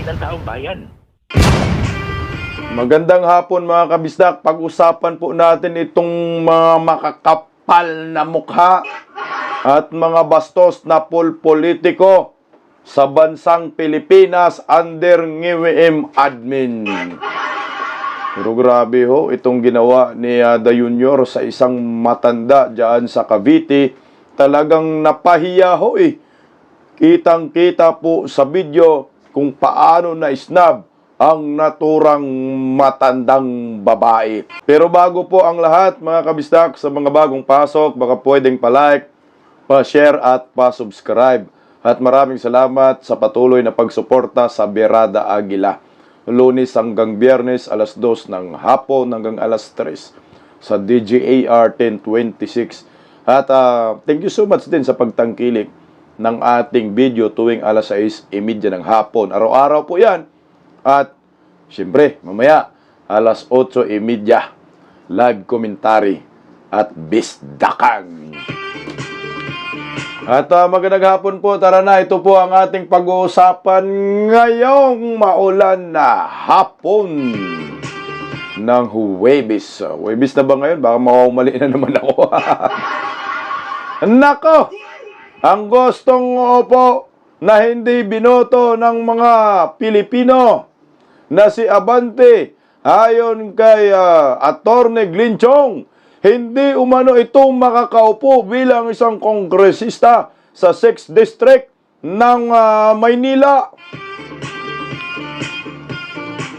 ng taong bayan. Magandang hapon mga kabisdak. Pag-usapan po natin itong mga makakapal na mukha at mga bastos na politiko sa bansang Pilipinas under NGWM admin. Pero grabe ho, itong ginawa ni The Junior sa isang matanda dyan sa Cavite, talagang napahiya ho eh. Kitang-kita po sa video kung paano na-snub ang naturang matandang babae. Pero bago po ang lahat, mga kabistak, sa mga bagong pasok, baka pwedeng pa-like, pa-share at pa-subscribe. At maraming salamat sa patuloy na pagsuporta sa Berada Aguila. Lunes hanggang Biyernes, alas 2 ng hapon hanggang alas 3 sa DGAR 1026. At thank you so much din sa pagtangkilik ng ating video tuwing alas 6:30 ng hapon. Araw-araw po yan. At siyempre, mamaya, alas 8:30, live commentary at bisdakan. At magandang hapon po. Tara na, ito po ang ating pag-uusapan ngayong maulan na hapon ng Huwebes. Huwebes na ba ngayon? Baka mawawmali na naman ako. Nako! Ang gustong opo na hindi binoto ng mga Pilipino na si Abante, ayon kay Atty. Glinchong, hindi umano ito makakaupo bilang isang kongresista sa 6th District ng Maynila.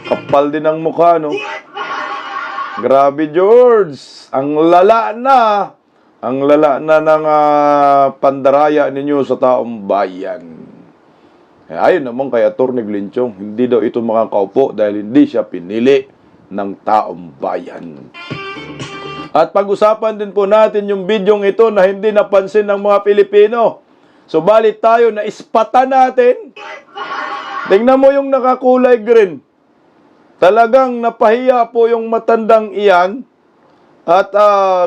Kapal din ang mukha, no? Grabe, George. Ang lala na. Ang lala na ng pandaraya ninyo sa taong bayan. Ayun naman kay Atty. Glinchong, hindi daw ito makakaupo dahil hindi siya pinili ng taong bayan. At pag-usapan din po natin yung bidyong ito na hindi napansin ng mga Pilipino. Subalit tayo na ispatan natin. Tingnan mo yung nakakulay green. Talagang napahiya po yung matandang iyan. At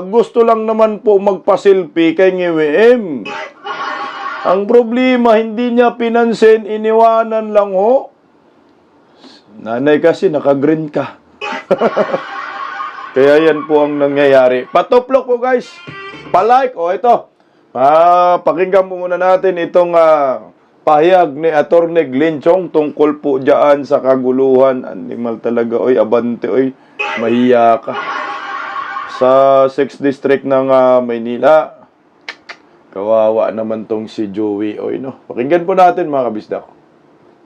gusto lang naman po magpasilpi kay NGWM. Ang problema, hindi niya pinansin, iniwanan lang ho. Nanay kasi, naka-green ka. Kaya yan po ang nangyayari. Patuplok po guys. Palike. O ito. Pakinggan po muna natin itong pahayag ni Atty. Glinchong tungkol po dyan sa kaguluhan. Animal talaga. Oy, Abante. Oy, mahiya ka. Sa 6th District ng Maynila. Kawawa naman tong si Joey. Oy, no? Pakinggan po natin mga kabisdak.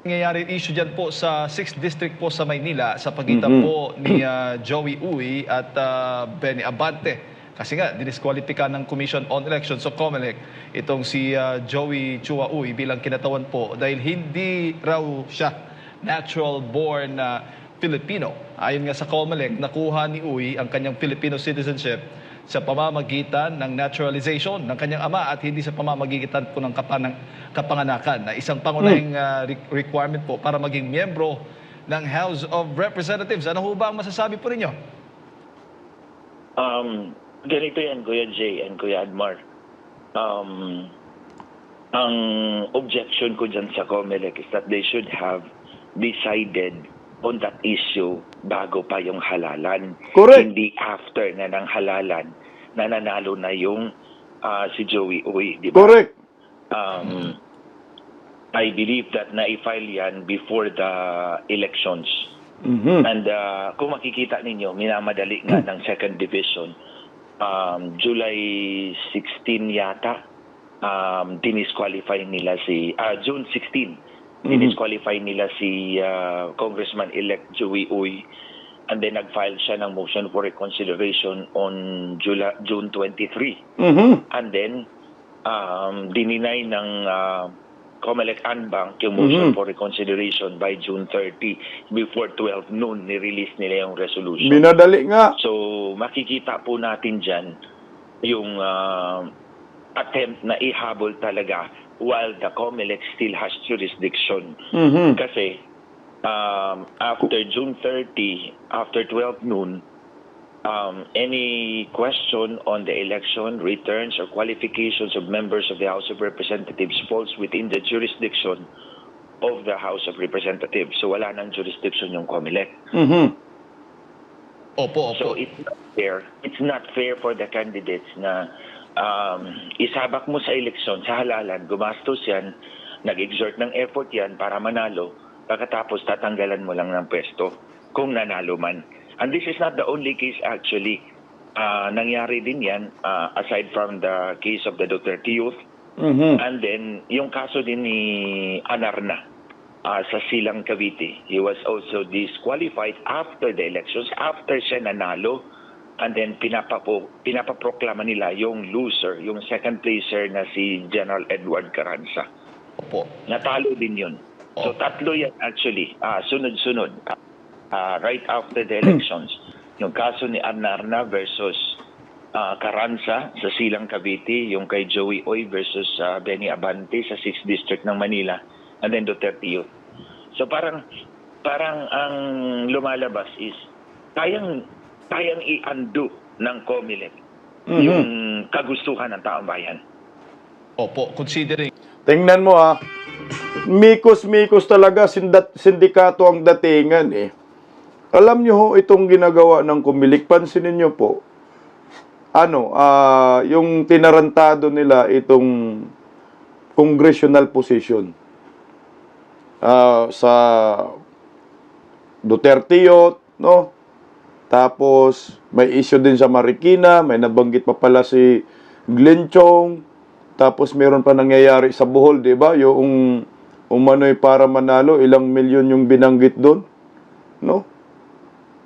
Nangyayari issue dyan po sa 6th District po sa Maynila sa pagitan po ni Joey Uy at Benny Abante. Kasi nga, diniskwalipika ng Commission on Elections o COMELEC itong si Joey Chua Uy bilang kinatawan po dahil hindi raw siya natural born Filipino. Ayon nga sa COMELEC, nakuha ni Uy ang kanyang Filipino citizenship sa pamamagitan ng naturalization ng kanyang ama at hindi sa pamamagitan po ng kapanganakan na isang pangunahing requirement po para maging miyembro ng House of Representatives. Ano ho ba ang masasabi po ninyo? Ganito yan, Kuya Jay and Kuya Admar. Ang objection ko dyan sa COMELEC is that they should have decided on that issue bago pa yung halalan. Correct. Hindi after na ng halalan na nanalo na yung si Joey Uy. Di ba? Correct. I believe that na-file yan before the elections. And kung makikita ninyo, minamadali nga ng 2nd Division. July 16 yata, dinisqualify nila si June 16. Dinisqualify nila si Congressman-elect Joey Uy, and then nag-file siya ng motion for reconsideration on June 23. And then dininay ng COMELEC Anbank yung motion for reconsideration by June 30. Before 12 noon, ni-release nila yung resolution. Minadali nga. So makikita po natin dyan yung attempt na ihabol talaga while the COMELEC still has jurisdiction. Kasi after June 30, after 12 noon, any question on the election, returns, or qualifications of members of the House of Representatives falls within the jurisdiction of the House of Representatives. So wala nang jurisdiction yung COMELEC. Opo. So it's not fair. It's not fair for the candidates na isabak mo sa eleksyon, sa halalan, gumastos yan, nag-exert ng effort yan para manalo, pagkatapos tatanggalan mo lang ng pwesto kung nanalo man. And this is not the only case actually. Nangyari din yan aside from the case of the Duterte Youth. And then yung kaso din ni Anarna sa Silang Cavite. He was also disqualified after the elections, after siya nanalo. And then pinapaproklama nila yung loser, yung second placer na si General Edward Carranza. Opo. Natalo din yun. So tatlo yan actually, sunod-sunod. Right after the elections. Yung kaso ni Anarna versus Carranza sa Silang Cavite, yung kay Joey Oy versus Benny Abante sa 6th District ng Manila, and then Duterte Youth. So parang ang lumalabas is kayang i-undo ng COMELEC yung kagustuhan ng taong bayan. Opo, considering Tingnan mo mikos-mikos talaga sindikato ang datingan eh. Alam nyo ho, itong ginagawa ng COMELEC, pansinin nyo po, yung tinarantado nila itong congressional position sa Duterte Youth, no? Tapos, may issue din sa Marikina, may nabanggit pa pala si Glenn Chong, tapos meron pa nangyayari sa Bohol, di ba? Yung umano'y para manalo, ilang milyon yung binanggit doon, no?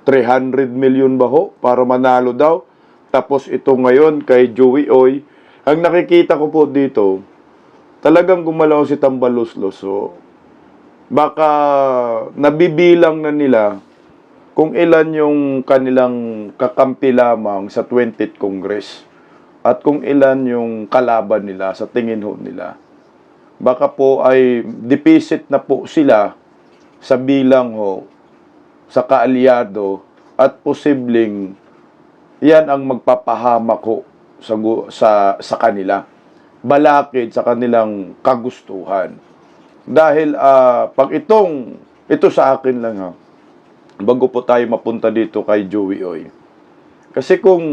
300 million ba ho para manalo daw. Tapos ito ngayon kay Joey Oy. Ang nakikita ko po dito, talagang gumalaw si Tambaloslos. So, baka nabibilang na nila kung ilan yung kanilang kakampi lamang sa 20th Congress at kung ilan yung kalaban nila sa tingin ho nila. Baka po ay deficit na po sila sa bilang ho sa kaalyado at posibleng yan ang magpapahamak ho sa kanila. Balakid sa kanilang kagustuhan. Dahil pag ito sa akin lang bago po tayo mapunta dito kay Joey Oy. Kasi kung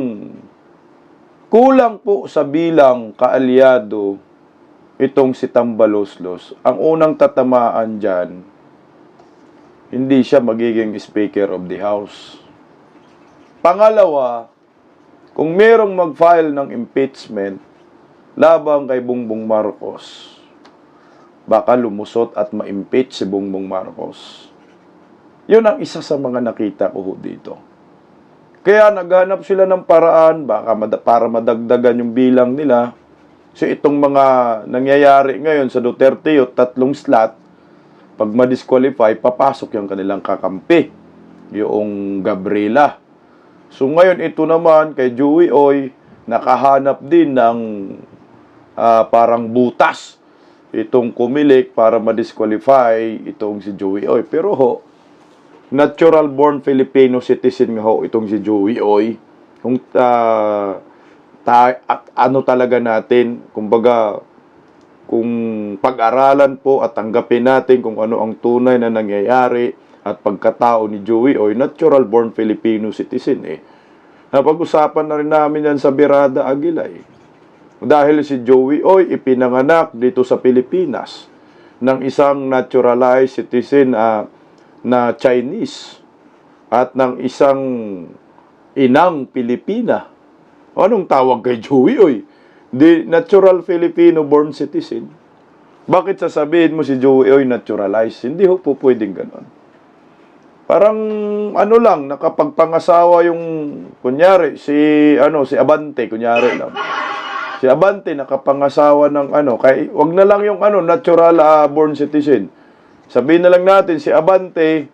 kulang po sa bilang kaalyado itong si Tambaloslos, ang unang tatamaan dyan, hindi siya magiging Speaker of the House. Pangalawa, kung merong mag-file ng impeachment labang kay Bongbong Marcos, baka lumusot at ma-impeach si Bongbong Marcos. Yun ang isa sa mga nakita ko dito. Kaya naghanap sila ng paraan para madagdagan yung bilang nila. So itong mga nangyayari ngayon sa Duterte Youth, 3 slot, pag ma-disqualify, papasok yung kanilang kakampi, yung Gabriela. So ngayon, ito naman kay Joey Oy, nakahanap din ng parang butas itong COMELEC para ma-disqualify itong si Joey Oy. Pero natural born Filipino citizen nga itong si Joey Oy. Kung talaga natin, kumbaga, kung pag-aralan po at tanggapin natin kung ano ang tunay na nangyayari at pagkatao ni Joey Oy, natural born Filipino citizen Napag-usapan na rin namin yan sa Birada Aguila Dahil si Joey Oy ipinanganak dito sa Pilipinas ng isang naturalized citizen na Chinese at ng isang inang Pilipina. Anong tawag kay Joey Oy? The natural Filipino-born citizen. Bakit sasabihin mo si Joey Oy naturalized? Hindi po pwedeng ganon. Parang nakapagpangasawa yung kunyari si Abante, kunyari lang. Si Abante nakapangasawa ng wag na lang yung natural born citizen. Sabihin na lang natin si Abante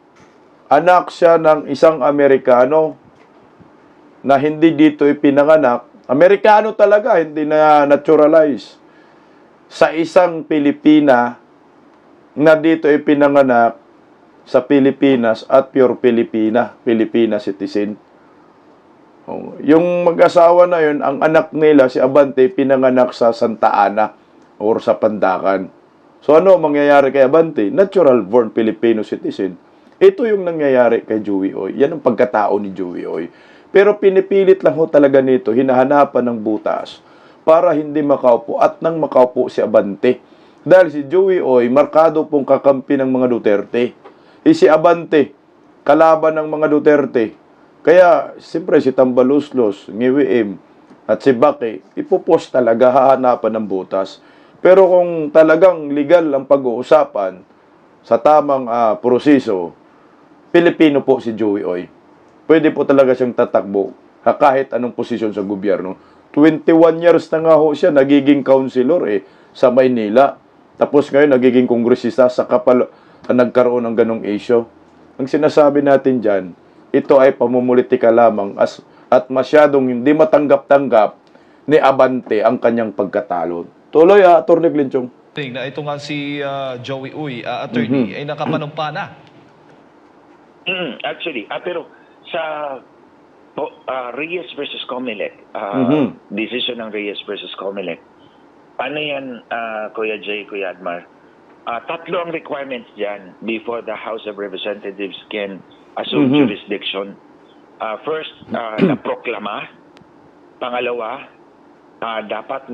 anak siya ng isang Amerikano na hindi dito ipinanganak. Amerikano talaga, hindi na naturalized. Sa isang Pilipina na dito ipinanganak sa Pilipinas at pure Filipina citizen. Yung mag-asawa na yun, ang anak nila, si Abante, pinanganak sa Santa Ana or sa Pandacan. So ano ang mangyayari kay Abante? Natural born Filipino citizen. Ito yung nangyayari kay Joey Oy. Yan ang pagkatao ni Joey Oy. Pero pinipilit lang ho talaga nito, hinahanapan ng butas para hindi makaupo at nang makaupo si Abante. Dahil si Joey Oy, markado pong kakampi ng mga Duterte. Si Abante, kalaban ng mga Duterte. Kaya, siyempre si Tambaluslos, Ngiwiim, at si Baki, ipopost talaga, hahanapan ng butas. Pero kung talagang legal ang pag-uusapan sa tamang proseso, Pilipino po si Joey Oy. Pwede po talaga siyang tatakbo kahit anong posisyon sa gobyerno. 21 years na nga ho siya, nagiging councilor sa Maynila. Tapos ngayon, nagiging kongresista sa kapal nagkaroon ng ganong issue. Ang sinasabi natin dyan, ito ay pamumulitika lamang at masyadong hindi matanggap-tanggap ni Abante ang kanyang pagkatalo. Tuloy, Atty. Glinchong. Na ito nga si Joey Uy, attorney, ay nakapanumpa na. Actually, pero sa Reyes versus Comelec, decision ng Reyes versus Comelec, ano yan, Kuya Jay, Kuya Admar? Tatlo ang requirements dyan before the House of Representatives can assume jurisdiction. First, naproklama. Pangalawa, dapat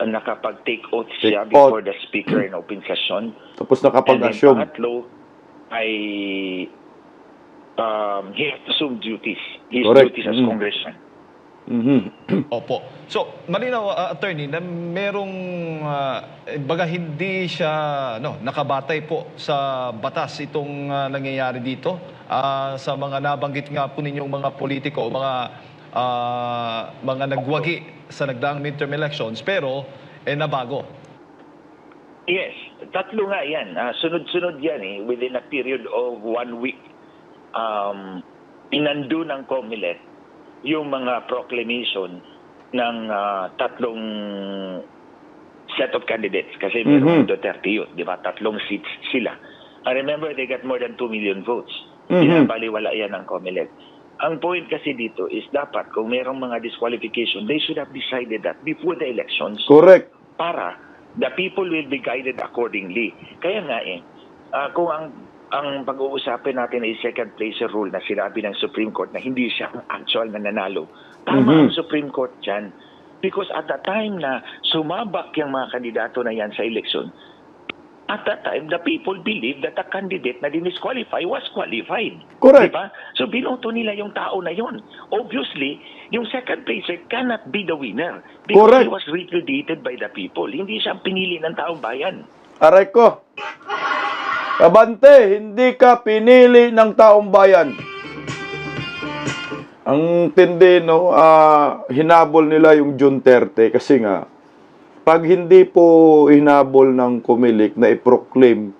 nakapag-take oath siya before the Speaker in open session. Tapos nakapag-assume. And then pangatlo ay he has to assume duties. His Correct. duties as congressman. Opo. So, malinaw, attorney, na merong, baga hindi siya nakabatay po sa batas itong nangyayari dito. Sa mga nabanggit nga po ninyong mga politiko o mga nagwagi sa nagdaang midterm elections, pero nabago. Yes, tatlo nga yan. Sunod-sunod yan within a period of 1 week. Inando ng COMELEC yung mga proclamation ng tatlong set of candidates. Kasi mayroong Duterte yun, di ba? Tatlong seats sila. I remember they got more than 2 million votes. Pinabaliwala yan ng COMELEC. Ang point kasi dito is dapat kung mayroong mga disqualification, they should have decided that before the elections. Correct. Para the people will be guided accordingly. Kaya nga kung ang pag-uusapin natin ay second placer rule na sinabi ng Supreme Court na hindi siya ang actual na nanalo. Tama ang Supreme Court dyan. Because at the time na sumabak yung mga kandidato na yan sa election, at that time, the people believed that the candidate na dinisqualify was qualified. Correct. Diba? So, binoto nila yung tao na yon. Obviously, yung second placer cannot be the winner because Correct. he was repudiated by the people. Hindi siya pinili ng taong bayan. Aray ko. Abante, hindi ka pinili ng taong bayan. Ang tindi, hinabol nila yung June 30 kasi nga, pag hindi po hinabol ng COMELEC na i-proclaim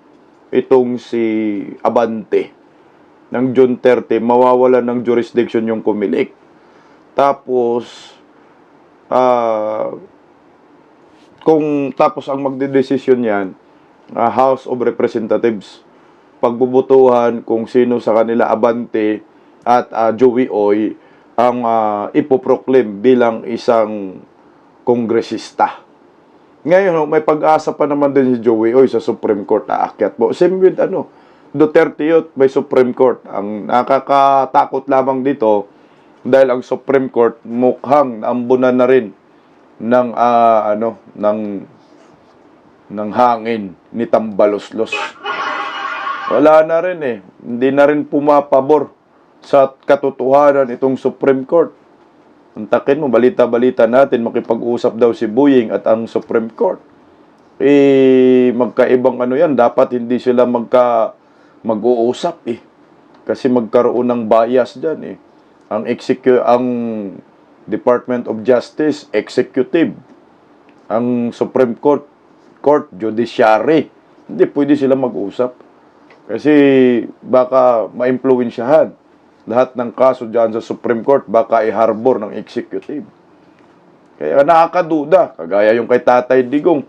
itong si Abante ng June 30, mawawala ng jurisdiction yung COMELEC. Tapos, tapos ang magdedesisyon yan, House of Representatives, pagbubutuhan kung sino sa kanila Abante at Joey Oy ang ipoproclaim bilang isang kongresista. Ngayon, may pag-asa pa naman din si Joey Oy sa Supreme Court na aakyat po. Same with Duterte yun, may Supreme Court. Ang nakakatakot lamang dito dahil ang Supreme Court mukhang naambunan na rin ng ng hangin ni Tambaluslos. Wala na rin Hindi na rin pumapabor sa katotohanan itong Supreme Court. Antakin mo, balita-balita natin, makipag-usap daw si Buying at ang Supreme Court. Magkaibang yan, dapat hindi sila mag-uusap Kasi magkaroon ng bias dyan Ang Department of Justice, executive. Ang Supreme Court, judiciary. Hindi pwede sila mag-usap. Kasi baka ma-impluwensyahan. Lahat ng kaso dyan sa Supreme Court, baka i-harbor ng executive. Kaya nakakaduda. Kagaya yung kay Tatay Digong.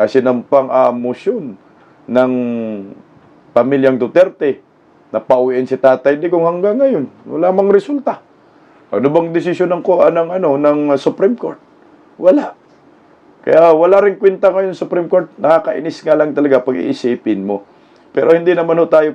Sinampang motion ng pamilyang Duterte na pauwiin si Tatay Digong hanggang ngayon. Wala mang resulta. Ano bang desisyon ng Supreme Court? Wala. Kaya wala rin kwenta ngayon Supreme Court. Nakakainis nga lang talaga pag iisipin mo. Pero hindi naman ho tayo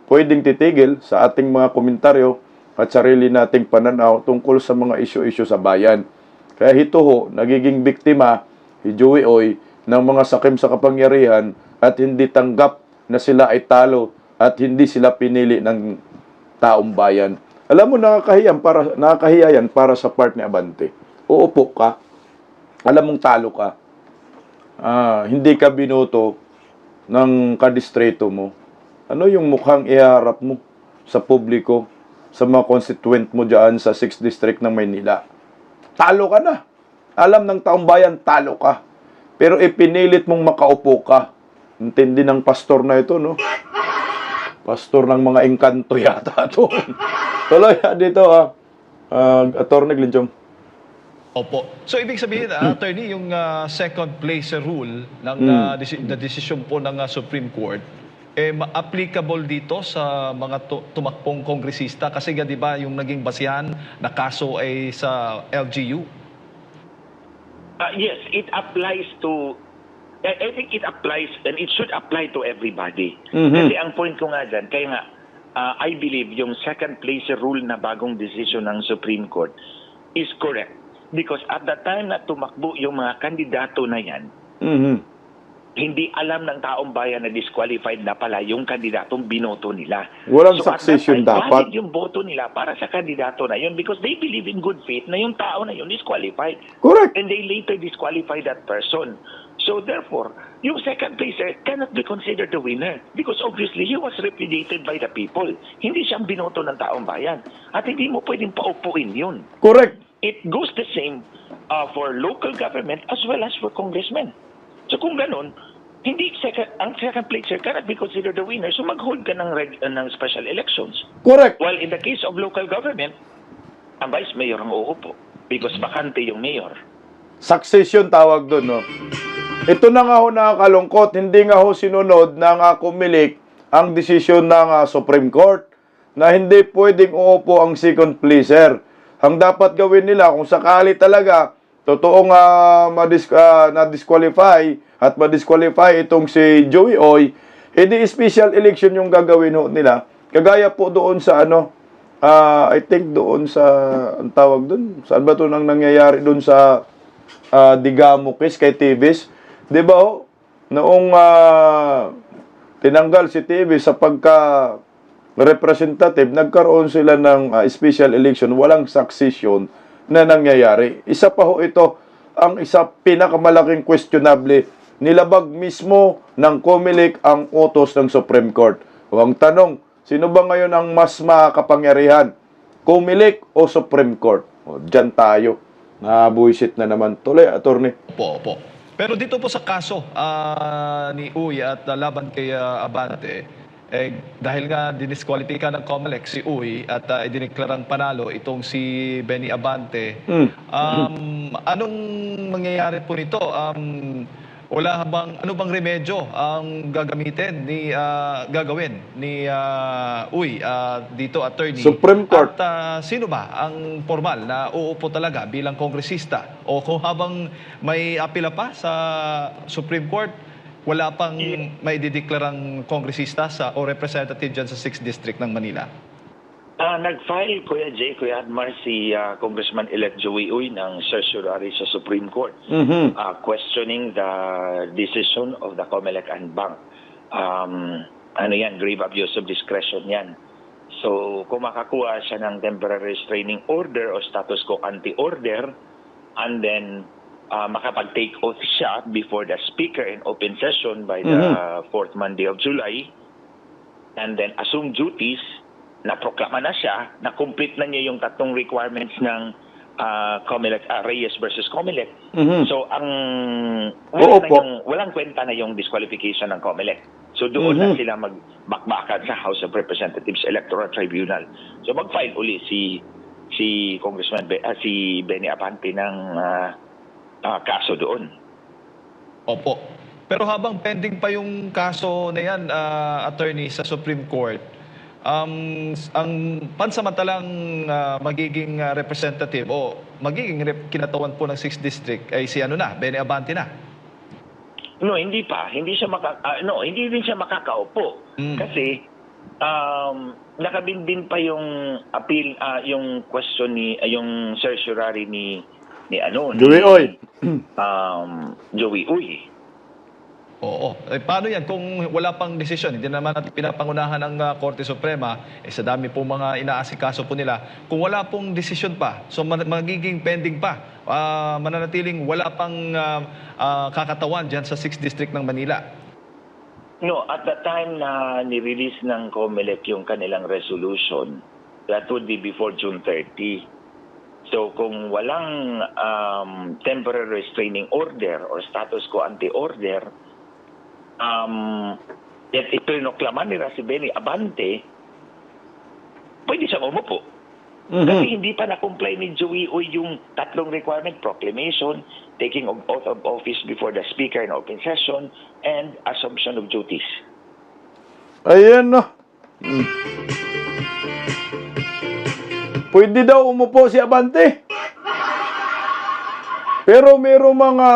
pwedeng titigil sa ating mga komentaryo at sarili nating pananaw tungkol sa mga isyu-isyu sa bayan. Kaya ito ho, nagiging biktima si Joey Oy ng mga sakim sa kapangyarihan at hindi tanggap na sila ay talo at hindi sila pinili ng taong bayan. Alam mo, nakakahiya yan para sa part ni Abante. Uupo ka, alam mong talo ka, hindi ka binoto ng kadistrito mo. Ano yung mukhang iharap mo sa publiko, sa mga constituent mo dyan sa 6th District ng Maynila? Talo ka na. Alam ng taong bayan, talo ka. Pero ipinilit mong makaupo ka. Intindi ng pastor na ito, no? Pastor ng mga engkanto yata ito. Tuloy dito, Attorney Glinchong. Opo. So, ibig sabihin, attorney, yung second place rule ng na desisyon po ng Supreme Court, applicable dito sa mga tumakbong kongresista? Kasi nga, di ba, yung naging basihan na kaso ay sa LGU? Yes, it applies to, I think it applies and it should apply to everybody. Kasi ang point ko nga dyan, kaya nga, I believe yung second place rule na bagong decision ng Supreme Court is correct. Because at the time na tumakbo yung mga kandidato na yan, hindi alam ng taong bayan na disqualified na pala yung kandidatong binoto nila. Walang succession dapat. Valid yung boto nila para sa kandidato na yun because they believe in good faith na yung tao na yun disqualified. Correct. And they later disqualify that person. So therefore, yung second placer cannot be considered the winner because obviously he was repudiated by the people. Hindi siyang binoto ng taong bayan. At hindi mo pwedeng paupuin yun. Correct. It goes the same for local government as well as for congressmen. So kung ganun, ang second placer cannot be considered the winner. So mag-hold ka ng special elections. Correct. While in the case of local government, ang vice mayor ang uupo because bakante yung mayor. Succession tawag doon, no? Ito na nga ho nakakalungkot. Hindi nga ho sinunod ng Comelec ang desisyon ng Supreme Court na hindi pwedeng uupo ang second placer. Ang dapat gawin nila kung sakali talaga totoong na-disqualify at ma-disqualify itong si Joey Oy, hindi special election yung gagawin ho nila. Kagaya po doon sa I think doon sa, ang tawag doon, saan ba ito nang nangyayari doon sa Digamo case kay Tibis? Di ba ho? Noong tinanggal si Tibis sa representative, nagkaroon sila ng special election, walang succession na nangyayari. Isa pa ho ito, ang isa pinakamalaking questionable, nilabag mismo ng Comelec ang utos ng Supreme Court. O ang tanong, sino ba ngayon ang mas makapangyarihan? Comelec o Supreme Court? O, dyan tayo. Nabuisit na naman. Tuloy, attorney. Opo. Pero dito po sa kaso ni Uy at laban kay Abante, dahil nga diniskwalipika ng Comelec si Uy at idineklarang panalo itong si Benny Abante, anong mangyayari po nito? Ano bang remedyo ang gagawin ni Uy dito, attorney? Supreme Court. At sino ba ang formal na uupo talaga bilang kongresista? O kung habang may apela pa sa Supreme Court, wala pang may dideklarang kongresista o representative dyan sa 6th District ng Manila? Nag-file, Kuya Jay, Kuya Admar, si Congressman-elect Joey Uy ng certiorari sa Supreme Court questioning the decision of the Comelec and Bank. Grave abuse of discretion yan. So, kung makakuha siya ng temporary restraining order o status quo ante-order, and then makapag-take oath siya before the Speaker in open session by the 4th Monday of July, and then assume duties, naproklama na siya, na-complete na niya yung tatlong requirements ng Comelec, Reyes versus Comelec. So, walang kwenta na yung disqualification ng Comelec. So, doon na sila magbakbakan sa House of Representatives Electoral Tribunal. So, mag-file uli si Congressman si Benny Abante ng kaso doon. Opo. Pero habang pending pa yung kaso na yan, attorney, sa Supreme Court, ang pansamantalang magiging representative o magiging kinatawan po ng 6th District ay si Benny Abante na. No, hindi pa. Hindi siya hindi din siya makakaupo. Kasi nakabinbin pa yung appeal, yung question yung certiorari ni Joey Oy. Joey Uy. Oo. Paano yan kung wala pang desisyon? Hindi naman natin pinapangunahan ng Korte Suprema. Sa dami pong mga inaasikaso po nila. Kung wala pong desisyon pa, so magiging pending pa. Mananatiling wala pang kakatawan dyan sa 6th District ng Manila. No, at the time na ni-release ng COMELEC yung kanilang resolution, that would be before June 30. So kung walang temporary restraining order or status quo ante order, ipinoklaman nila si Benny Abante, pwede siyang umupo. Kasi hindi pa na-comply ni Joey Uy yung tatlong requirement: proclamation, taking of oath of office before the Speaker in open session, and assumption of duties. Ayan na. Pwede daw umupo si Abante. Pero mayroong mga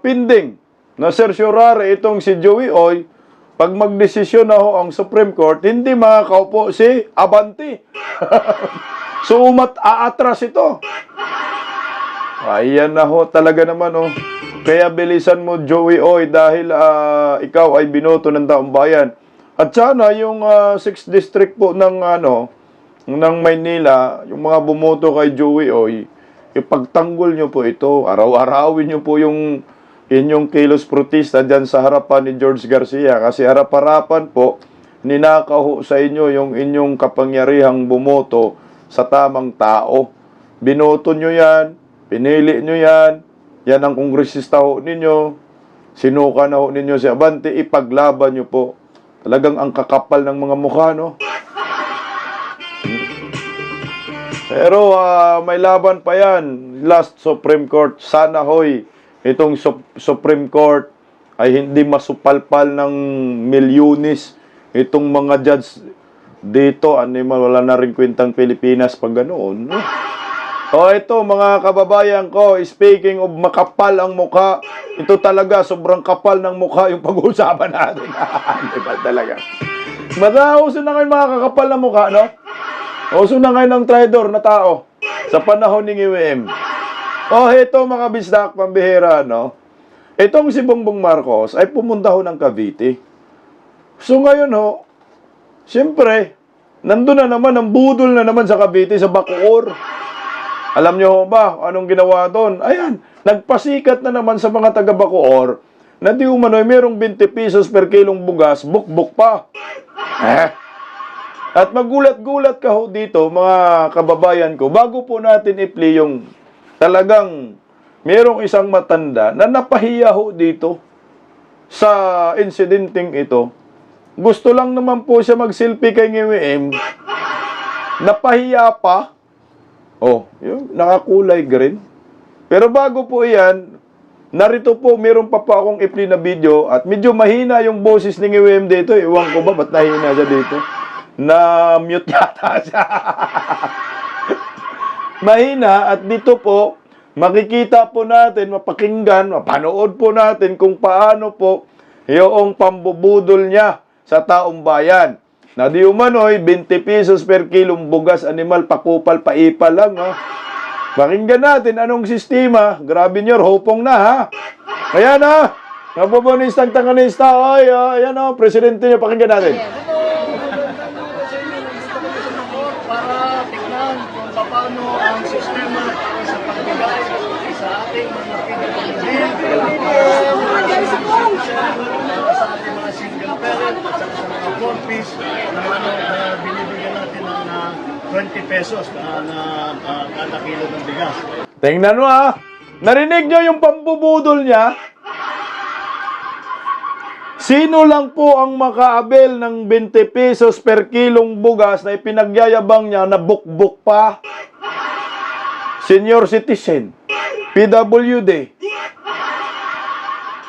pending na certiorari itong si Joey Oy. Pag magdesisyon na ho ang Supreme Court, hindi makakaupo si Abante. So aatras ito. Ayan na ho, talaga naman oh. Kaya bilisan mo, Joey Oy, dahil ikaw ay binoto ng taong bayan. At sana yung 6th District po ng Maynila, yung mga bumoto kay Joey Oy, ipagtanggol nyo po ito. Araw-arawin nyo po yung inyong kilos protesta dyan sa harapan ni George Garcia. Kasi harap-harapan po, ninakaw ho sa inyo yung inyong kapangyarihang bumoto sa tamang tao. Binoto nyo yan, pinili nyo yan, yan ang kongresista ho ninyo, sinuka na ho ninyo si Abante, ipaglaban nyo po. Talagang ang kakapal ng mga mukha, no? Pero may laban pa yan. Last Supreme Court, sana hoy, itong Supreme Court ay hindi masupalpal ng milyones. Itong mga judge dito, wala na rin kwentang Pilipinas pag ganoon. No? O ito mga kababayan ko, speaking of makapal ang mukha, ito talaga sobrang kapal ng mukha yung pag-uusapan natin. Diba talaga? Uso na ngayon mga kakapal na mukha, no? Uso na ngayon ng traidor na tao sa panahon ni UM. O ito mga bisdak, pambihira, no? Itong si Bongbong Marcos ay pumunta ho ng Cavite. So ngayon ho, siyempre, nandun na naman, ang budol na naman sa Cavite, sa Bacoor. Alam nyo ho ba, anong ginawa doon? Ayan, nagpasikat na naman sa mga taga Bacoor na di umano'y merong 20 pesos per kilong bugas, buk-buk pa. At magulat-gulat ka ho dito, mga kababayan ko, bago po natin i-play yung talagang merong isang matanda na napahiya ho dito sa insidenteng ito. Gusto lang naman po siya mag-selfie kay NGWM. Napahiya pa. Oh, yung nakakulay green. Pero bago po iyan, narito po, meron pa po akong i-play na video at medyo mahina yung boses ni NGWM dito. Iwan ko ba, ba't nahina siya dito? Na-mute yata siya. Mahina at dito po, makikita po natin, mapakinggan, mapanood po natin kung paano po yung pambubudol niya sa taong bayan. Na di umano'y 20 pesos per kilong bugas animal, pakupal, paipal lang. Ha? Pakinggan natin anong sistema. Grabe nyo, hopong na ha. Ayan ha, nabubonistang tanganista. Ay, ayan ha, presidente niya, pakinggan natin. Para tignan kung paano ang sistema sa pagbigay sa ating mga sa ating mga single parent at sa mga 4-piece na binibigyan natin ng 20 pesos na kada kilo ng bigas. Tingnan mo ha. Narinig nyo yung pambubudol niya? Sino lang po ang makaabel ng 20 pesos per kilong bugas na ipinagyayabang niya na buk-buk pa? Senior citizen, PWD,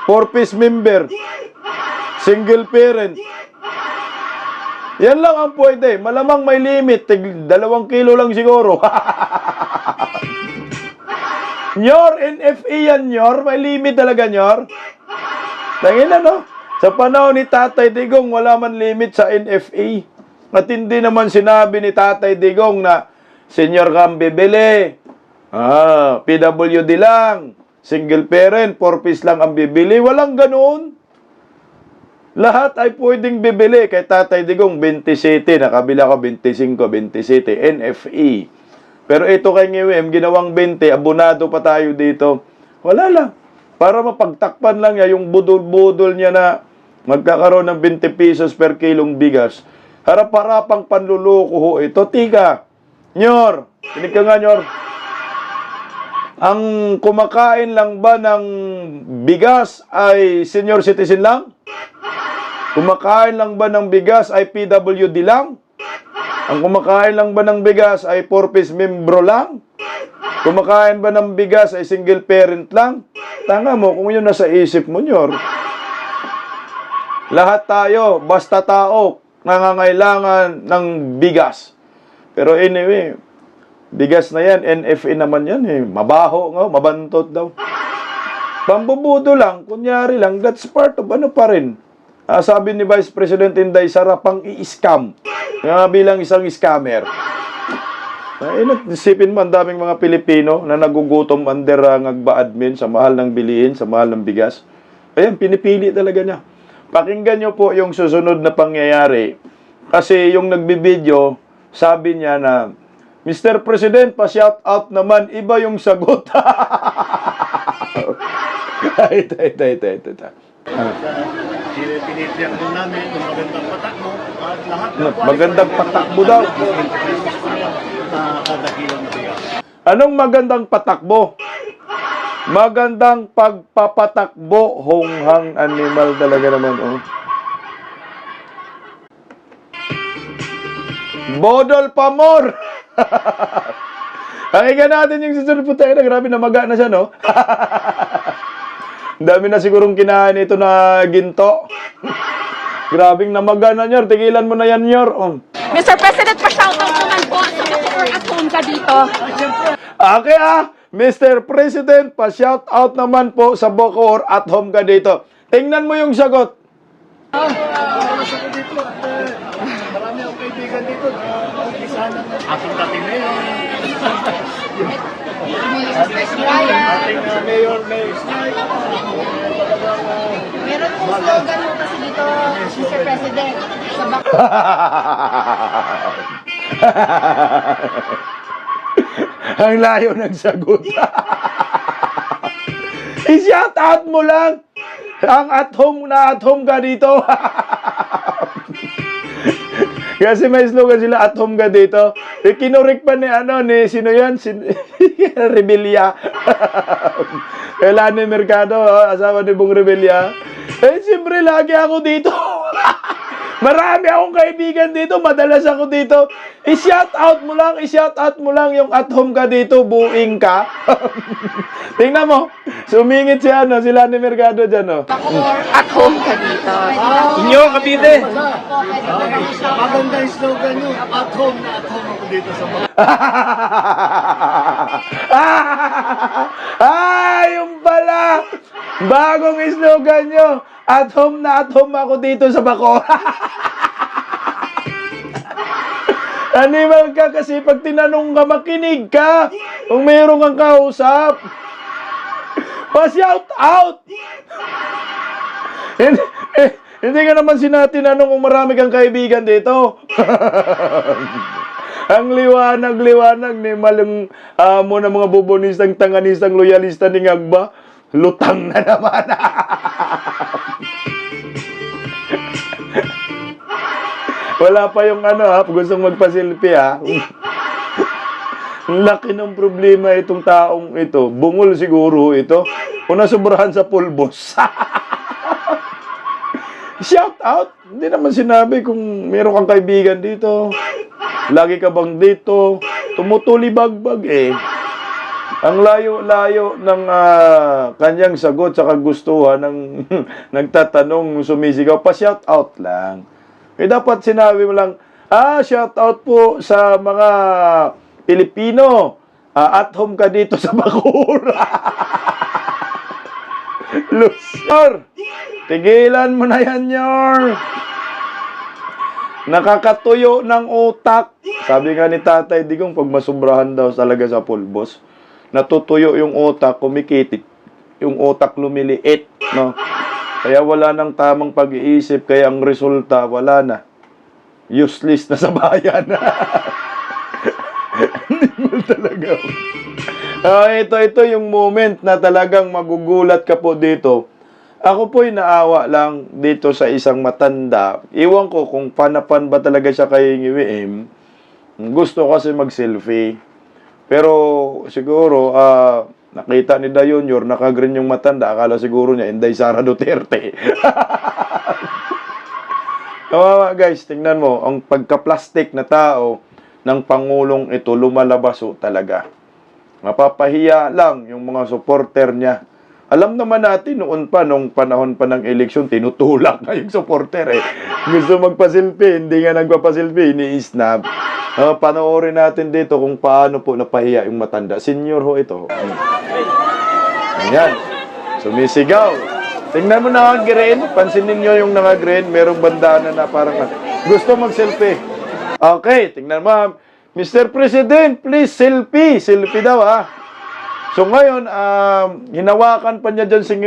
4-piece member, single parent. Yan lang ang pwede. Malamang may limit. 2 kilo lang siguro. Nyor, NFA yan, Nyor. May limit talaga, Nyor. Tangina, no? Sa panahon ni Tatay Digong, wala man limit sa NFA. At hindi naman sinabi ni Tatay Digong na, Senyor kang bibili. PWD lang. Single parent, 4 piece lang ang bibili. Walang ganoon. Lahat ay pwedeng bibili. Kay Tatay Digong, 27. Nakabila ko 25, 27. NFE. Pero ito kay Ngiwem, ginawang 20. Abonado pa tayo dito. Wala lang. Para mapagtakpan lang niya yung budol-budol niya na magkakaroon ng 20 pesos per kilong bigas. Harap-harapang panluloko ho ito. Tika. Nyor. Kinig ka nga, Nyor. Ang kumakain lang ba ng bigas ay senior citizen lang? Kumakain lang ba ng bigas ay PWD lang? Ang kumakain lang ba ng bigas ay 4-piece membro lang? Kumakain ba ng bigas ay single parent lang? Tanga mo kung yun nasa isip mo, Nyor. Lahat tayo, basta tao, nangangailangan ng bigas. Pero anyway, bigas na yan, NFA naman yan eh. Mabaho nga, mabantot daw. Pambubudo lang, kunyari lang, that's part of ano pa rin. Sabi ni Vice President Inday Sara, pang i-scam. Bilang isang scammer. Isipin mo, ang daming mga Pilipino na nagugutom under ngagba admin sa mahal ng bilihin, sa mahal ng bigas. Ayan, pinipili talaga niya. Pakinggan niyo po yung susunod na pangyayari. Kasi yung nagbibideo, sabi niya na, Mr. President, pa-shout out naman, iba yung sagot. Pinitiyak din namin yung magandang patakbo at lahat ng Magandang patakbo daw. kada kilong bigas. Anong magandang patakbo? Magandang pagpapatakbo, honghang animal talaga naman. Oh. Bodol Pamor! Pakinggan natin yung susunod po tayo na grabe na maga na siya, no? Dami na sigurong kinain ito na ginto. Grabing namaga na, Nyor. Tigilan mo na yan, Nyor. Oh. Mr. President, pa-shoutout naman po sa Bacoor at home ka dito. Okay Mr. President, pa-shoutout naman po sa Bacoor at home ka dito. Tingnan mo yung sagot. Marami akong kaibigan dito na umpisa ng ating dating mayor. Ating mayor na Meron pong slogan mo kasi dito, Mr. President, sa Bacoor. Ang layo ng sagot. I-shout out mo lang. Ang at home ka dito. Kasi may slogan sila, at home ka dito. Kinurik pa ni sino yan? Rebilla. Kailan ni Mercado, asawa ni Bong Rebilla. Siyempre, lagi ako dito. Marami akong kaibigan dito, madalas ako dito. I-shout out mo lang yung at home ka dito, buing ka. Tingnan mo, sumingit sila ni Mercado dyan, oh. Bacoor at home ka dito. Inyo, Cavite. maganda yung slogan nyo. At home ako dito sa mga. Yung pala. Bagong slogan nyo. At home ako dito sa Bacoor. Animal ka kasi pag tinanong ka, makinig ka. Kung mayroon kang kausap. Pa-shout out. Hindi ka naman tinanong kung marami kang kaibigan dito. Ang liwanag ni malong mo ng mga bubonistang, tanganistang, loyalista ni Ngagba. Lutang na naman. Wala pa yung gustong magpasilpi Ang laki ng problema itong taong ito. Bungol siguro ito. O nasubrahan sa pulbos. Shout out. Hindi naman sinabi kung meron kang kaibigan dito. Lagi ka bang dito? Tumutuli-bagbag Ang layo-layo ng kanyang sagot sa kagustuhan ng nagtatanong, sumisigaw, pa-shout out lang. dapat sinabi mo lang, shout out po sa mga Pilipino. At home ka dito sa Bakura. Loser! Tigilan mo na yan, Yor. Nakakatuyo ng utak. Sabi nga ni Tatay Digong, pag masubrahan daw talaga sa pulbos, natutuyo yung utak, kumikitit. Yung utak lumiliit, no? Kaya wala nang tamang pag-iisip, kaya ang resulta, wala na. Useless na sa bayan. Hindi talaga. Ito yung moment na talagang magugulat ka po dito. Ako po'y naawa lang dito sa isang matanda. Iwan ko kung panapan ba talaga siya kay Ngiwim. Gusto kasi mag-selfie. Pero siguro, nakita ni Dayon Jr., nakagreen yung matanda. Akala siguro niya, Inday Sara Duterte. Kawawa guys, tingnan mo, ang pagka-plastic na tao ng Pangulong ito, lumalabas talaga. Mapapahiya lang yung mga supporter niya. Alam naman natin noon pa, nung panahon pa ng eleksyon, tinutulak na yung supporter eh. Gusto magpasilpi, hindi nga nagpapasilpi, ini-snap. Panoorin natin dito kung paano po napahiya yung matanda. Senior ho ito. Ayan. Sumisigaw. Tingnan mo na green. Pansinin nyo yung naka-green. Merong bandana na parang gusto mag-selfie. Okay, tingnan mo. Mr. President, please selfie. Selfie daw ha. So ngayon, hinawakan pa niya dyan si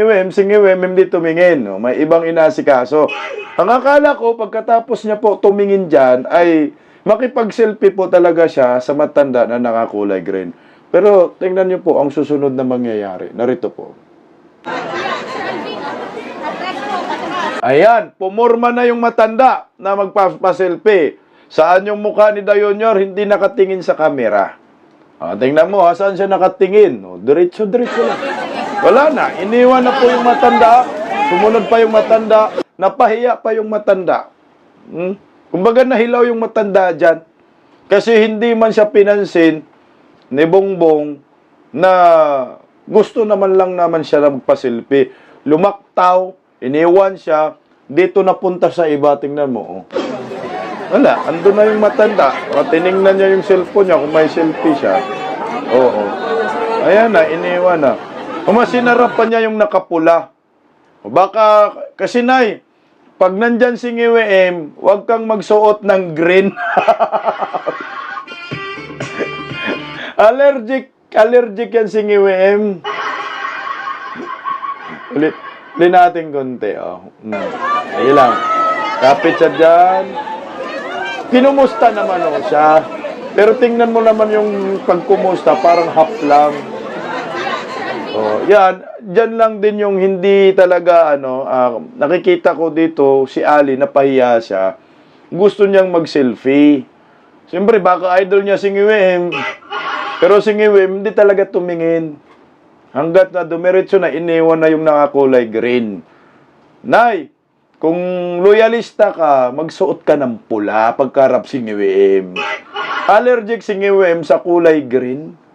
Ngiwim hindi tumingin. No? May ibang inasikaso. Ang akala ko, pagkatapos niya po tumingin dyan, ay makipag-selfie po talaga siya sa matanda na nakakulay green. Pero tingnan niyo po ang susunod na mangyayari. Narito po. Ayan, pumorma na yung matanda na magpapaselfie. Saan yung mukha ni Dayon Jr., hindi nakatingin sa kamera. Tingnan mo, saan siya nakatingin? Diretso lang. Wala na, iniwan na po yung matanda. Sumunod pa yung matanda. Napahiya pa yung matanda. Kumbaga nahilaw yung matanda dyan. Kasi hindi man siya pinansin ni Bongbong na gusto naman lang naman siya na magpasilpi. Lumaktaw, iniwan siya, dito napunta sa iba, tingnan mo. Wala, andun na yung matanda. Tiningnan niya yung cellphone niya kung may selfie siya. Oo. Ayan na, iniwan na. Sinarap pa niya yung nakapula. Baka, kasi nay, pag nandyan si Ngiwim, huwag kang magsuot ng green. Allergic yan si Ngiwim. Ulit natin konti. Ayun lang. Kapit siya dyan. Kinumusta naman siya. Pero tingnan mo naman yung pagkumusta, parang half lang. Yan. Diyan lang din yung hindi talaga, nakikita ko dito, si Ali, napahiya siya. Gusto niyang mag-selfie. Siyempre, baka idol niya si Ngiwim. Pero si Ngiwim, hindi talaga tumingin. Hanggat na dumiretso na, iniwan na yung nakakulay green. Nay, kung loyalista ka, magsuot ka ng pula pagkarap si Ngiwim. Allergic si Ngiwim sa kulay green.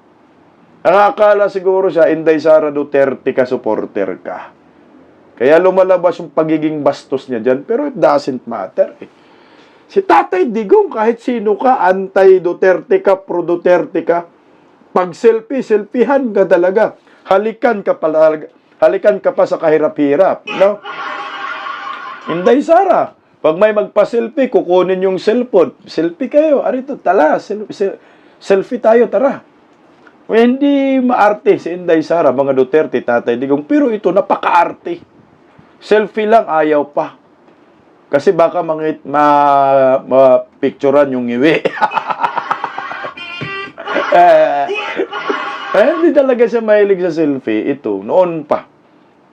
Ang akala siguro siya, Inday Sara Duterte ka, supporter ka. Kaya lumalabas yung pagiging bastos niya dyan. Pero it doesn't matter. Si Tatay Digong, kahit sino ka, anti-Duterte ka, pro-Duterte ka, pag selfie-selfihan ka talaga. Halikan ka pa sa kahirap-hirap. No? Inday Sara, pag may magpa-selfie, kukunin yung cellphone. Selfie kayo. Arito, tala. Selfie tayo, tara. Hindi maarte si Inday Sara, mga Duterte, Tatay Digong. Pero ito, napaka-arte. Selfie lang, ayaw pa. Kasi baka ma-picturean yung ngiwi. Hindi talaga siya mahilig sa selfie. Ito, noon pa.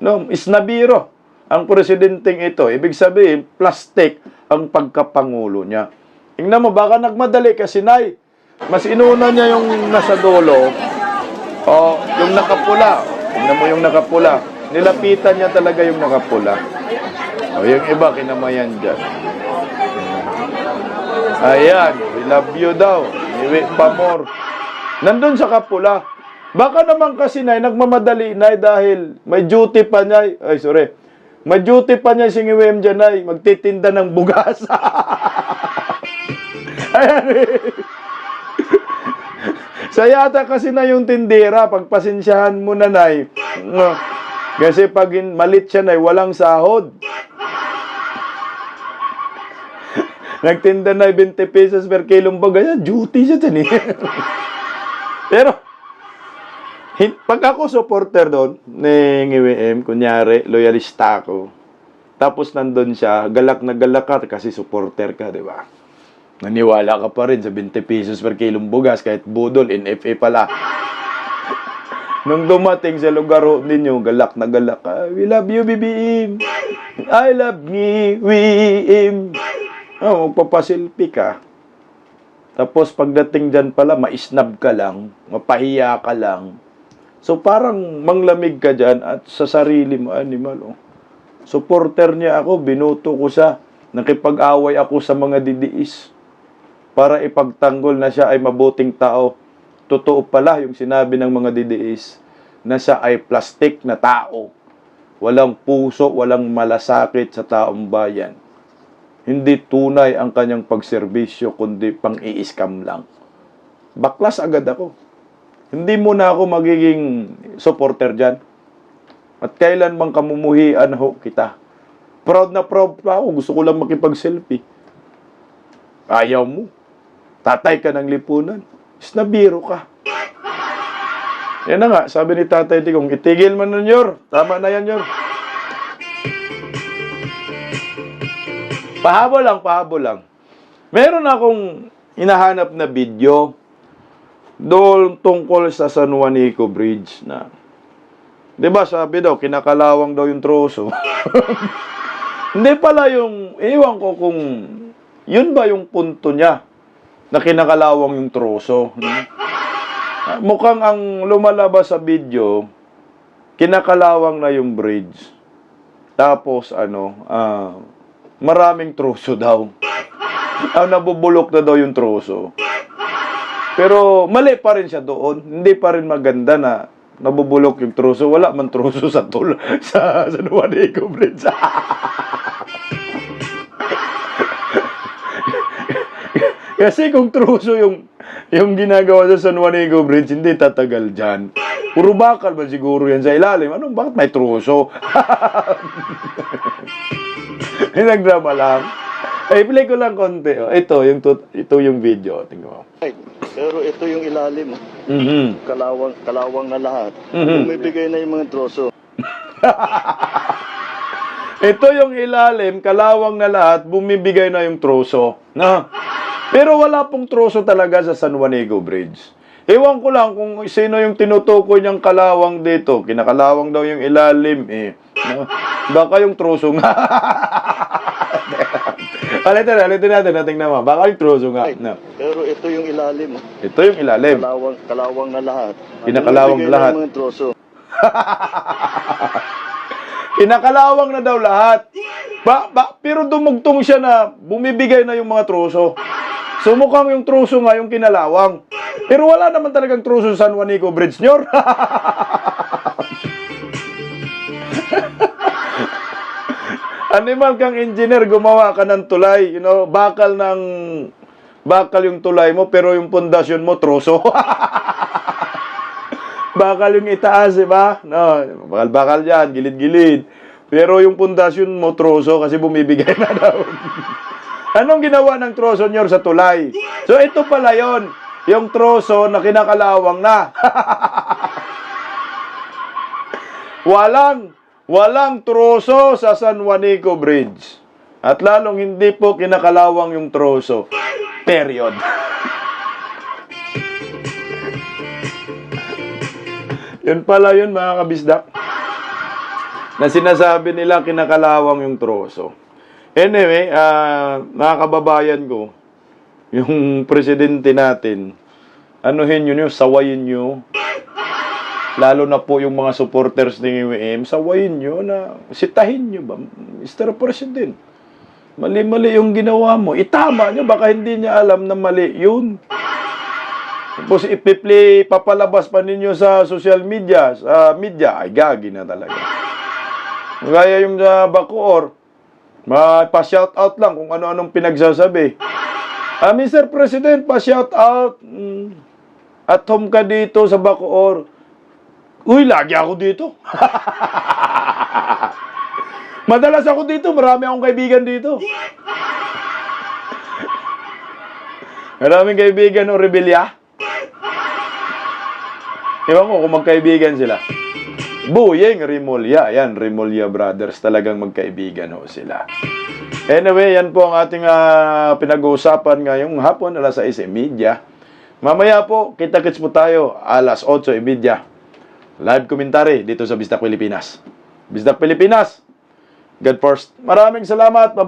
No, isnabiro ang presidenteng ito. Ibig sabihin, plastic ang pagkapangulo niya. Tingnan mo, baka nagmadali kasi, Nay. Mas inuna niya yung nasa dulo. Yung nakapula. Tingnan mo yung nakapula. Nilapitan niya talaga yung nakapula. Yung iba, kinamayan dyan. Ayan, we love you daw. Iwi pa more. Nandun sa kapula. Baka naman kasi, Nay, nagmamadali, Nay, dahil may duty pa niya. Ma-duty pa niya si Ngiwem dyan ay magtitinda ng bugas. Ayan eh. Sayata kasi na yung tindera, pagpasensyahan mo na, nay. Kasi pag malit siya, nay, walang sahod. Nagtinda na 20 pesos per kilong bugas, duty siya dyan eh. Pero, pag ako supporter doon, ni Ngiwem, kunyari, loyalista ako, tapos nandun siya, galak na galak ka kasi supporter ka, di ba? Naniwala ka pa rin sa 20 pesos per kilong bugas kahit budol, NFA pala. Nung dumating sa lugar ninyo, galak na galak ka. We love you, BBM. I love Ngiwem. Oh, magpapasilpi ka. Tapos pagdating dyan pala, maisnab ka lang, mapahiya ka lang. So parang manglamig ka dyan at sa sarili mo, animal. Oh. Supporter niya ako, binuto ko siya. Nakipag-away ako sa mga didiis para ipagtanggol na siya ay mabuting tao. Totoo pala yung sinabi ng mga didiis na siya ay plastik na tao. Walang puso, walang malasakit sa taong bayan. Hindi tunay ang kanyang pagserbisyo, kundi pang-i-scam lang. Baklas agad ako. Hindi mo na ako magiging supporter dyan. At kailan mang kamumuhian ho kita. Proud na proud pa ako. Gusto ko lang makipag-selfie. Ayaw mo. Tatay ka ng lipunan. Is nabiro ka. Yan na nga, sabi ni Tatay Digong, itigil mo nun, Yor. Tama na yan, Yor. Pahabol lang, pahabol lang. Meron akong hinahanap na video doon tungkol sa San Juanico Bridge na, di ba sabi daw, kinakalawang daw yung troso. Hindi pala yung, ewan ko kung, yun ba yung punto niya na kinakalawang yung troso. Mukhang ang lumalabas sa video, kinakalawang na yung bridge. Tapos, maraming troso daw. Nabubulok na daw yung troso. Pero mali pa rin siya doon. Hindi pa rin maganda na nabubulok yung troso. Wala man troso sa San Juanico Bridge. Kasi kung troso yung ginagawa sa San Juanico Bridge, hindi tatagal dyan. Puro bakal ba siguro yan sa ilalim? Bakit may troso? Nagdrama lang. Play ko lang konti. Oh. Ito yung video. Tingnan mo. Pero ito yung ilalim. Kalawang na lahat. Bumibigay na yung mga troso. Ito yung ilalim, kalawang na lahat, bumibigay na yung troso. Pero wala pong troso talaga sa San Juanico Bridge. Ewan ko lang kung sino yung tinutukoy niyang kalawang dito. Kinakalawang daw yung ilalim eh. Baka yung troso nga. Alitin natin, tingnan mo. Baka yung troso nga. No. Pero ito yung ilalim. Ito yung ilalim. Kalawang na lahat. Kinakalawang na lahat. Mga troso. Kinakalawang na daw lahat. Pero dumugtong siya na bumibigay na yung mga troso. So mukhang yung troso nga yung kinalawang. Pero wala naman talagang troso sa San Juanico Bridge, Nyor. Animal kang engineer, gumawa ka ng tulay. You know, bakal yung tulay mo, pero yung pundasyon mo, troso. Bakal yung itaas, diba? No, bakal yan, gilid-gilid. Pero yung pundasyon mo, troso, kasi bumibigay na daw. Anong ginawa ng troso nyo sa tulay? So, ito pala yon, yung troso na kinakalawang na. Walang troso sa San Juanico Bridge. At lalong hindi po kinakalawang yung troso. Period. Yun pala yun, mga kabisdak. Na sinasabi nila kinakalawang yung troso. Anyway, mga kababayan ko, yung presidente natin, anuhin nyo, sawayin nyo. Lalo na po yung mga supporters ni Ngiwem, sawayin nyo na, sitahin nyo ba, Mr. President, mali-mali yung ginawa mo. Itama nyo, baka hindi niya alam na mali yun. Tapos papalabas pa ninyo sa social media, ay gagi na talaga. Gaya yung sa Bacoor, pa-shout out lang kung ano-anong pinagsasabi. Mr. President, pa-shout out. At home ka dito sa Bacoor. Uy, lagi ako dito. Madalas ako dito, marami akong kaibigan dito. Maraming kaibigan o rebelya. Ewan ko kung magkaibigan sila. Buyeng Rimulya. Yan, Rimulya Brothers. Talagang magkaibigan ho sila. Anyway, yan po ang ating pinag-uusapan ngayong hapon, alas 6:30. Mamaya po, kita-kits po tayo, alas 8:30. Live commentary dito sa Bisdak Pilipinas. Bisdak Pilipinas, God first. Maraming salamat.